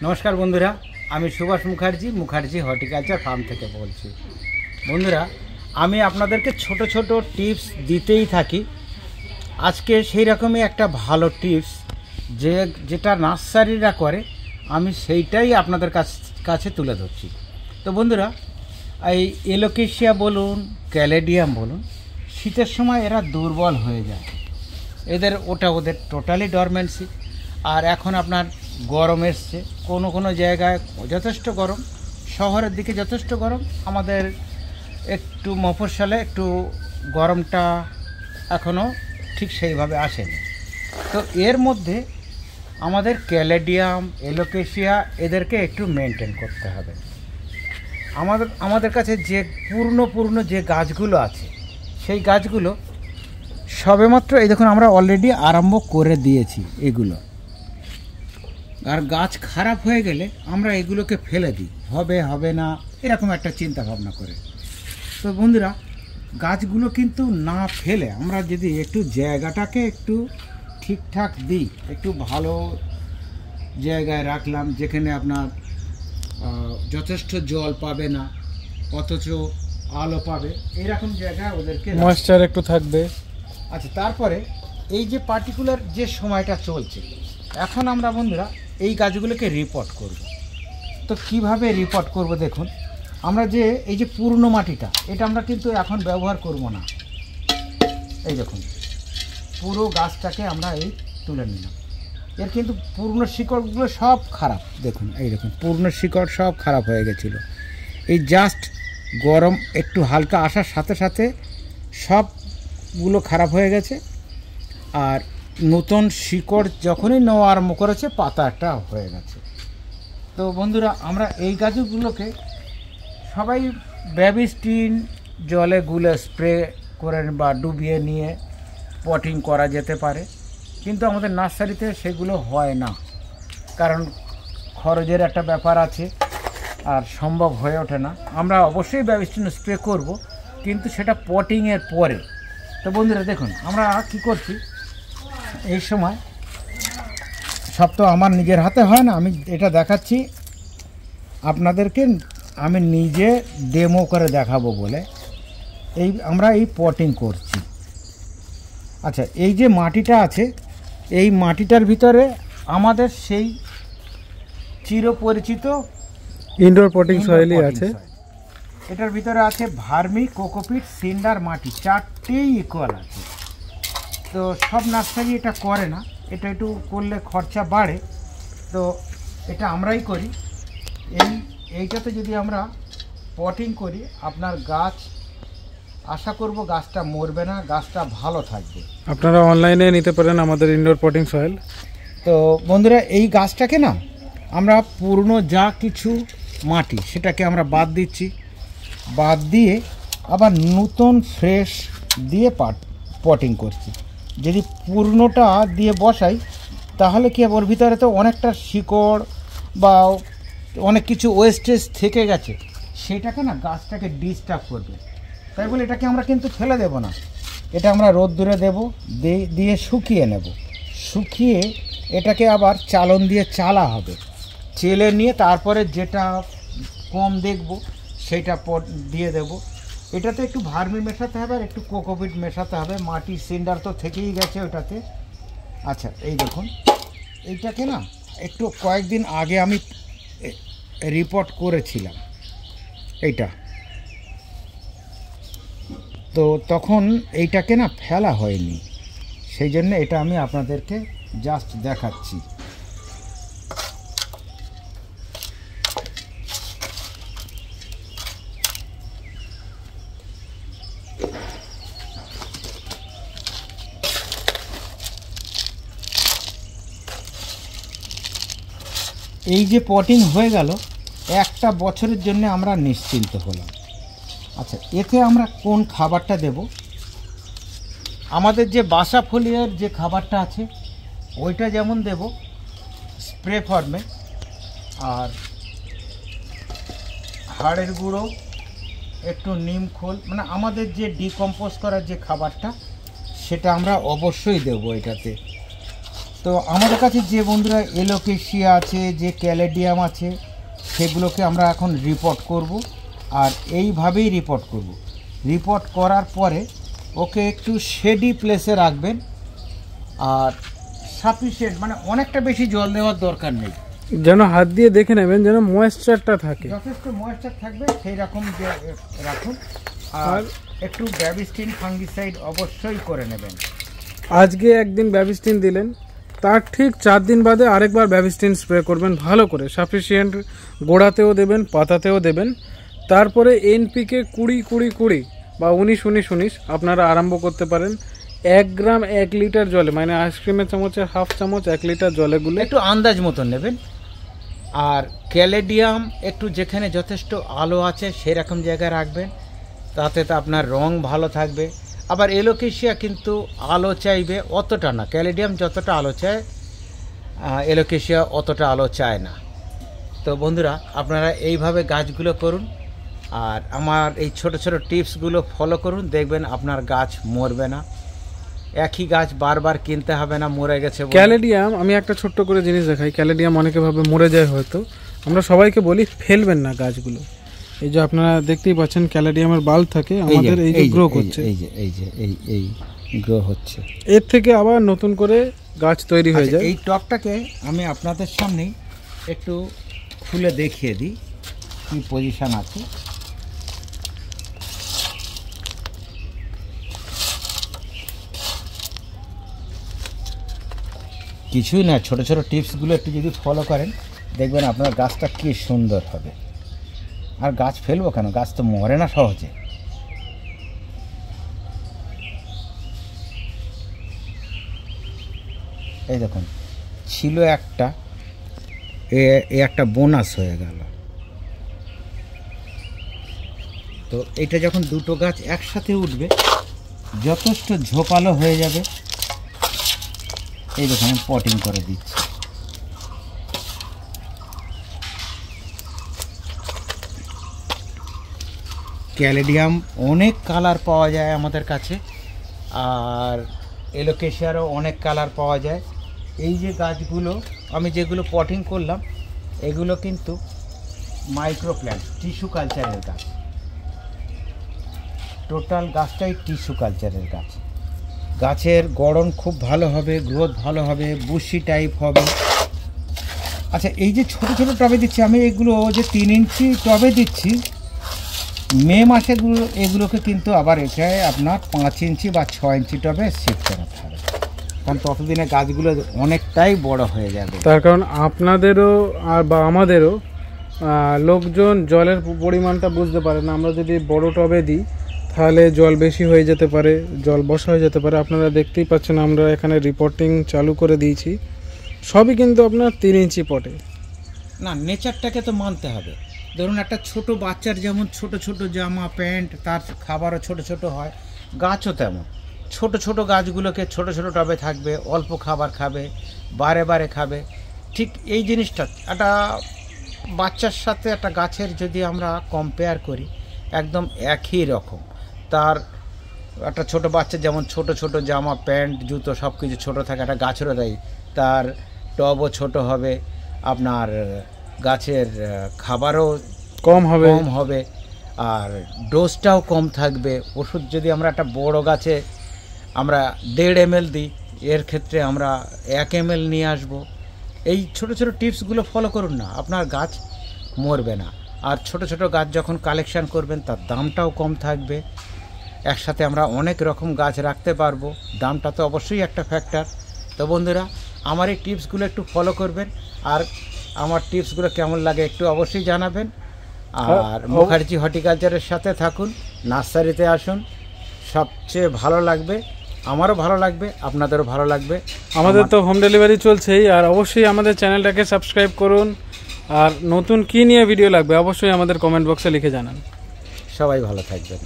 নমস্কার বন্ধুরা, আমি সুভাষ মুখার্জি হর্টিকালচার ফার্ম থেকে বলছি। বন্ধুরা, আমি আপনাদেরকে ছোট ছোট টিপস দিতেই থাকি। আজকে সেই রকমই একটা ভালো টিপস যেটা নার্সারিরা করে, আমি সেইটাই আপনাদের কাছে তুলে ধরছি। তো বন্ধুরা, এই এলোকেশিয়া বলুন, ক্যালেডিয়াম বলুন, শীতের সময় এরা দুর্বল হয়ে যায়। ওদের টোটালি ডরমেন্সি। আর এখন আপনার গরম এসছে, কোনো জায়গায় যথেষ্ট গরম, শহরের দিকে যথেষ্ট গরম, আমাদের একটু মফস্বলে একটু গরমটা এখনও ঠিক সেইভাবে আসেনি। তো এর মধ্যে আমাদের ক্যালেডিয়াম, এলোকেশিয়া এদেরকে একটু মেনটেন করতে হবে। আমাদের কাছে যে পুরনো যে গাছগুলো আছে, সেই গাছগুলো সবেমাত্র এই দেখুন আমরা অলরেডি আরম্ভ করে দিয়েছি এগুলো। আর গাছ খারাপ হয়ে গেলে আমরা এগুলোকে ফেলে দিই, হবে না এরকম একটা চিন্তা ভাবনা করে। তো বন্ধুরা, গাছগুলো কিন্তু না ফেলে আমরা যদি একটু জায়গাটাকে একটু ঠিকঠাক দিই, একটু ভালো জায়গায় রাখলাম যেখানে আপনার যথেষ্ট জল পাবে না অথচ আলো পাবে, এরকম জায়গায় ওদেরকে ময়েশ্চার একটু থাকবে। আচ্ছা, তারপরে এই যে পার্টিকুলার যে সময়টা চলছে, এখন আমরা বন্ধুরা এই গাছগুলোকে রিপোর্ট করব। তো কিভাবে রিপোর্ট করব দেখুন, আমরা যে এই যে পুরনো মাটিটা, এটা আমরা কিন্তু এখন ব্যবহার করব না। এই দেখুন, পুরো গাছটাকে আমরা এই তুলে নিলাম। এর কিন্তু পুরনো শিকড়গুলো সব খারাপ। দেখুন, এই দেখুন পুরনো শিকড় সব খারাপ হয়ে গেছিলো। এই জাস্ট গরম একটু হালকা আসার সাথে সাথে সবগুলো খারাপ হয়ে গেছে। আর নতুন শিকড় যখনই নেওয়া আরম্ভ করেছে, পাতাটা হয়ে গেছে। তো বন্ধুরা, আমরা এই গাছগুলোকে সবাই ব্যাবিস্টিন জলে গুলে স্প্রে করে বা ডুবিয়ে নিয়ে পটিং করা যেতে পারে, কিন্তু আমাদের নার্সারিতে সেগুলো হয় না, কারণ খরচের একটা ব্যাপার আছে আর সম্ভব হয়ে ওঠে না। আমরা অবশ্যই ব্যাবিস্টিন স্প্রে করব, কিন্তু সেটা পটিংয়ের পরে। তো বন্ধুরা দেখুন, আমরা কি করছি এই সময়, সব তো আমার নিজের হাতে হয় না, আমি এটা দেখাচ্ছি আপনাদেরকে, আমি নিজে ডেমো করে দেখাবো বলে আমরা এই পটিং করছি। আচ্ছা, এই যে মাটিটা আছে, এই মাটিটার ভিতরে আমাদের সেই চিরপরিচিত ইনডোর পটিং সয়েলই আছে। এটার ভিতরে আছে ভার্মি, কোকোপিট, সিন্ডার, মাটি, চারটেই ইকুয়াল আছে। তো সব নার্সারি এটা করে না, এটা একটু করলে খরচা বাড়ে, তো এটা আমরাই করি। এইটাতে যদি আমরা পটিং করি, আপনার গাছ আশা করব গাছটা মরবে না, গাছটা ভালো থাকবে। আপনারা অনলাইনে নিতে পারেন আমাদের ইনডোর পটিং সয়েল। তো বন্ধুরা, এই গাছটাকে না আমরা পুরনো যা কিছু মাটি সেটাকে আমরা বাদ দিচ্ছি, বাদ দিয়ে আবার নতুন ফ্রেশ দিয়ে পটিং করছি। যদি পুরনোটা দিয়ে বসাই, তাহলে কি ওর ভিতরে তো অনেকটা শিকড় বা অনেক কিছু ওয়েস্টেজ থেকে গেছে, সেটাকে না গাছটাকে ডিস্টার্ব করবে। তাই বলে এটাকে আমরা কিন্তু ফেলে দেব না, এটা আমরা রোদ্দুরে দেব, দিয়ে শুকিয়ে নেব। শুকিয়ে এটাকে আবার চালন দিয়ে চালা হবে, চেলে নিয়ে তারপরে যেটা কম দেখব সেইটা দিয়ে দেব। এটাতে একটু ভার্মি মেশাতে হবে আর একটু কোকোপিট মেশাতে হবে, মাটি সিন্ডার তো থেকেই গেছে ওটাতে। আচ্ছা, এই দেখুন, এইটাকে না একটু কয়েকদিন আগে আমি রিপোর্ট করেছিলাম এইটা, তো তখন এইটাকে না ফেলা হয়নি, সেই জন্য এটা আমি আপনাদেরকে জাস্ট দেখাচ্ছি। এই যে পটিং হয়ে গেল, একটা বছরের জন্য আমরা নিশ্চিন্ত হলাম। আচ্ছা, এতে আমরা কোন খাবারটা দেব? আমাদের যে বাসা ফলিয়ার যে খাবারটা আছে ওইটা যেমন দেব স্প্রে ফর্মে, আর হাড়ের গুঁড়ো, একটু নিম খোল, মানে আমাদের যে ডিকম্পোজ করার যে খাবারটা, সেটা আমরা অবশ্যই দেব এটাতে। তো আমাদের কাছে যে বন্ধুরা এলোকেশিয়া আছে, যে ক্যালেডিয়াম আছে, সেগুলোকে আমরা এখন রিপোর্ট করব। আর এইভাবেই রিপোর্ট করব। রিপোর্ট করার পরে ওকে একটু শেডি প্লেসে রাখবেন। আর সাফিসিয়েন্ট মানে অনেকটা বেশি জল দেওয়ার দরকার নেই, যেন হাত দিয়ে দেখে নেবেন যেন ময়েশ্চারটা থাকে, যথেষ্ট ময়েশ্চার থাকবে সেই রকম যে রাখুন। আর একটু ব্যাবিস্টিন ফাঙ্গিসাইড অবশ্যই করে নেবেন। আজকে একদিন ব্যাবিস্টিন দিলেন, তার ঠিক 4 দিন বাদে আরেকবার ব্যাবিস্টিন স্প্রে করবেন ভালো করে, সাফিসিয়েন্ট গোড়াতেও দেবেন, পাতাতেও দেবেন। তারপরে এনপিকে 20-20-20 বা 19-19-19 আপনারা আরম্ভ করতে পারেন। 1 গ্রাম 1 লিটার জলে, মানে আইসক্রিমের চামচের 1/2 চামচ 1 লিটার জলে গুলে একটু আন্দাজ মতন নেবেন। আর ক্যালেডিয়াম একটু যেখানে যথেষ্ট আলো আছে সেরকম জায়গায় রাখবেন, তাতে তো আপনার রং ভালো থাকবে। আবার এলোকেশিয়া কিন্তু আলো চাইবে অতটা না, ক্যালেডিয়াম যতটা আলো চায় এলোকেশিয়া অতটা আলো চায় না। তো বন্ধুরা আপনারা এইভাবে গাছগুলো করুন আর আমার এই ছোট ছোট টিপসগুলো ফলো করুন, দেখবেন আপনার গাছ মরবে না। একই গাছ বারবার কিনতে হবে না মরে গেছে বলে। ক্যালেডিয়াম আমি একটা ছোট্ট করে জিনিস দেখাই, ক্যালেডিয়াম অনেকে ভাবে মরে যায়, হয়তো আমরা সবাইকে বলি ফেলবেন না গাছগুলো। এই যে আপনারা দেখতেই পাচ্ছেন ক্যালেডিয়ামের বাল্ব থাকে আমাদের, এই যে গ্রো করছে, এই গ্রো হচ্ছে, এর থেকে আবার নতুন করে গাছ তৈরি হয়ে যায়। এই টবটাকে আমি আপনাদের সামনেই একটু খুলে দেখিয়ে দিই কি পজিশন আছে। কিছুই না, ছোট ছোট টিপসগুলো একটু যদি ফলো করেন দেখবেন আপনার গাছটা কি সুন্দর হবে। আর গাছ ফেলবো কেন, গাছ তো মরে না সহজে। এই দেখুন ছিল একটা, এ একটা বোনাস হয়ে গেল। তো এটা যখন দুটো গাছ একসাথে উঠবে যথেষ্ট ঝোপালো হয়ে যাবে। এই দেখুন আমি পটিং করে দিচ্ছি। ক্যালেডিয়াম অনেক কালার পাওয়া যায় আমাদের কাছে, আর এলোকেশিয়ারও অনেক কালার পাওয়া যায়। এই যে গাছগুলো আমি যেগুলো পটিং করলাম এগুলো কিন্তু মাইক্রো প্ল্যান্ট, টিস্যু কালচারের গাছ। টোটাল গাছটাই টিস্যু কালচারের গাছ। গাছের গড়ন খুব ভালো হবে, গ্রোথ ভালো হবে, বুশি টাইপ হবে। আচ্ছা এই যে ছোট ছোট টবে দিচ্ছি আমি, এগুলো যে 3 ইঞ্চি টবে দিচ্ছি, মে মাসে এগুলোকে কিন্তু আবার এখানে আপনার 5 ইঞ্চি বা 6 ইঞ্চি টবে শিফট করাতে হবে, কারণ ততদিনে গাছগুলো অনেকটাই বড় হয়ে যাবে। তার কারণ আপনাদেরও আর বা আমাদেরও লোকজন জলের পরিমাণটা বুঝতে পারে না। আমরা যদি বড় টবে দিই তাহলে জল বেশি হয়ে যেতে পারে, জল বসা হয়ে যেতে পারে। আপনারা দেখতেই পাচ্ছেন আমরা এখানে রিপোর্টিং চালু করে দিয়েছি, সবই কিন্তু আপনার 3 ইঞ্চি পটে। না, নেচারটাকে তো মানতে হবে। ধরুন একটা ছোট বাচ্চার যেমন ছোট ছোট জামা প্যান্ট, তার খাবারও ছোট ছোট হয়, গাছও তেমন। ছোট ছোট গাছগুলোকে ছোট ছোট টবে থাকবে, অল্প খাবার খাবে, বারে বারে খাবে। ঠিক এই জিনিসটা একটা বাচ্চার সাথে একটা গাছের যদি আমরা কম্পেয়ার করি একদম একই রকম। তার একটা ছোট বাচ্চা যেমন ছোট ছোট জামা প্যান্ট জুতো সব কিছু ছোটো থাকে, একটা গাছেরও তাই। তার টবও ছোট হবে, আপনার গাছের খাবারও কম হবে, আর ডোজটাও কম থাকবে। ওষুধ যদি আমরা একটা বড় গাছে আমরা 1.5 ml দিই, এর ক্ষেত্রে আমরা 1 ml নিয়ে আসব। এই ছোট ছোট টিপসগুলো ফলো করুন না, আপনার গাছ মরবে না। আর ছোট ছোট গাছ যখন কালেকশান করবেন তার দামটাও কম থাকবে। একসাথে আমরা অনেক রকম গাছ রাখতে পারবো, দামটা তো অবশ্যই একটা ফ্যাক্টর। তো বন্ধুরা আমার এই টিপসগুলো একটু ফলো করবেন, আর আমার টিপসগুলো কেমন লাগে একটু অবশ্যই জানাবেন। আর মুখার্জি হর্টিকালচারের সাথে থাকুন, নার্সারিতে আসুন, সবচেয়ে ভালো লাগবে, আমারও ভালো লাগবে, আপনাদেরও ভালো লাগবে। আমাদের তো হোম ডেলিভারি চলছেই, আর অবশ্যই আমাদের চ্যানেলটাকে সাবস্ক্রাইব করুন। আর নতুন কী নিয়ে ভিডিও লাগবে অবশ্যই আমাদের কমেন্ট বক্সে লিখে জানান। সবাই ভালো থাকবেন।